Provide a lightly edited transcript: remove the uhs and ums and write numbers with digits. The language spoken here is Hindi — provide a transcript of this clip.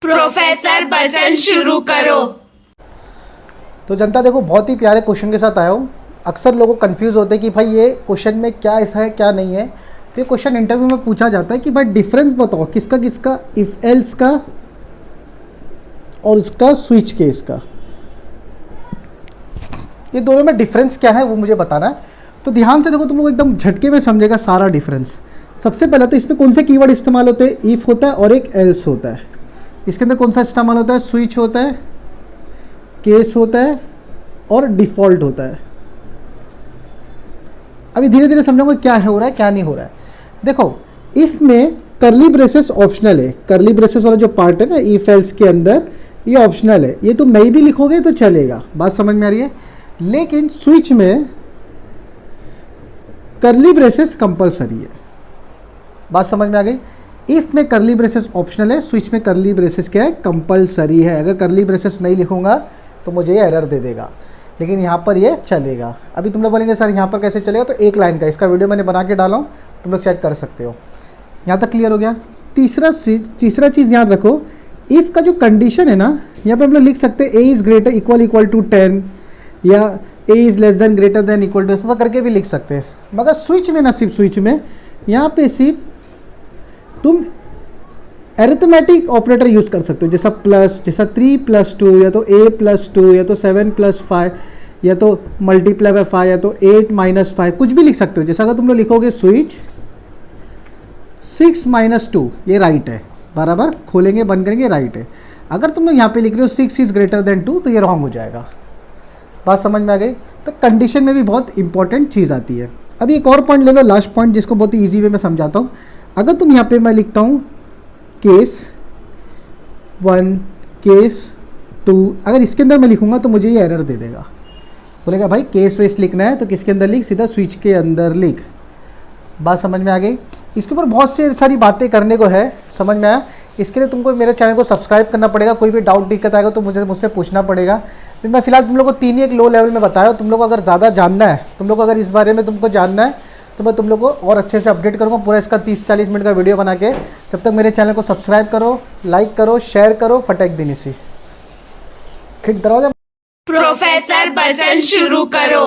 प्रोफेसर बचन शुरू करो। तो जनता देखो, बहुत ही प्यारे क्वेश्चन के साथ आया हूँ। अक्सर लोगों को कंफ्यूज होते हैं कि भाई ये क्वेश्चन में क्या ऐसा है क्या नहीं है। तो ये क्वेश्चन इंटरव्यू में पूछा जाता है कि भाई डिफरेंस बताओ किसका किसका, इफ एल्स का और इसका स्विच केस का, ये दोनों में डिफरेंस क्या है वो मुझे बताना है। तो ध्यान से देखो, तुम लोग एकदम झटके में समझेगा सारा डिफरेंस। सबसे पहले तो इसमें कौन से कीवर्ड इस्तेमाल होते हैं, इफ होता है और एक एल्स होता है। इसके अंदर कौन सा इस्तेमाल होता है, स्विच होता है, केस होता है और डिफ़ॉल्ट होता है। अभी धीरे धीरे समझाऊंगा क्या हो रहा है क्या नहीं हो रहा है। देखो, इफ में करली ब्रेसेस ऑप्शनल है, करली ब्रेसेस वाला जो पार्ट है ना इफ एल्स के अंदर, ये ऑप्शनल है, ये तुम नहीं भी लिखोगे तो चलेगा, बात समझ में आ रही है। लेकिन स्विच में करली ब्रेसेस कंपलसरी है, बात समझ में आ गई। इफ में करली ब्रेसेस ऑप्शनल है, स्विच में करली ब्रेसेस क्या है, कंपलसरी है। अगर करली ब्रेसेस नहीं लिखूंगा तो मुझे ये एरर दे देगा, लेकिन यहाँ पर ये चलेगा। अभी तुम लोग बोलेंगे सर यहाँ पर कैसे चलेगा, तो एक लाइन का इसका वीडियो मैंने बना के डाला हूँ, तुम लोग चेक कर सकते हो। यहाँ तक क्लियर हो गया। तीसरा चीज़ याद रखो, इफ़ का जो कंडीशन है ना, यहाँ पे हम लोग लिख सकते हैं A is greater equal to 10 या A is less than greater than equal to, ऐसा करके भी लिख सकते हैं। मगर स्विच में ना, सिर्फ स्विच में यहाँ पे सिर्फ तुम एरिथमेटिक ऑपरेटर यूज़ कर सकते हो, जैसा प्लस, जैसा 3 + 2 या तो a + 2 या तो 7 + 5 या तो मल्टीप्लाई बाय 5 या तो 8 - 5, कुछ भी लिख सकते हो। जैसा अगर तुम लोग लिखोगे स्विच 6 - 2, ये राइट है, बराबर, खोलेंगे बंद करेंगे राइट है। अगर तुम लोग यहाँ पे लिख रहे हो 6 इज़ ग्रेटर देन 2, तो ये रॉन्ग हो जाएगा, बात समझ में आ गई। तो कंडीशन में भी बहुत इंपॉर्टेंट चीज़ आती है। अभी एक और पॉइंट ले लो, लास्ट पॉइंट, जिसको बहुत ही ईजी वे में समझाता हूँ। अगर तुम यहाँ पे मैं लिखता हूँ केस 1 केस 2, अगर इसके अंदर मैं लिखूंगा तो मुझे ये एरर दे देगा, बोलेगा भाई केस वेस लिखना है तो किसके अंदर लिख, सीधा स्विच के अंदर लिख। बात समझ में आ गई। इसके ऊपर बहुत सी सारी बातें करने को है, समझ में आया। इसके लिए तुमको मेरे चैनल को सब्सक्राइब करना पड़ेगा। कोई भी डाउट दिक्कत आएगा तो मुझसे पूछना पड़ेगा। मैं फिलहाल तुम लोग को 3 ही एक लो लेवल में बताया। तुम लोग अगर ज़्यादा जानना है, तुम लोग अगर इस बारे में तुमको जानना है, तो मैं तुम लोग को और अच्छे से अपडेट करूँगा पूरा इसका 30-40 मिनट का वीडियो बना के। जब तक मेरे चैनल को सब्सक्राइब करो, लाइक करो, शेयर करो, फटाक दिन इसी खिट दरवाजा। प्रोफेसर बचन शुरू करो।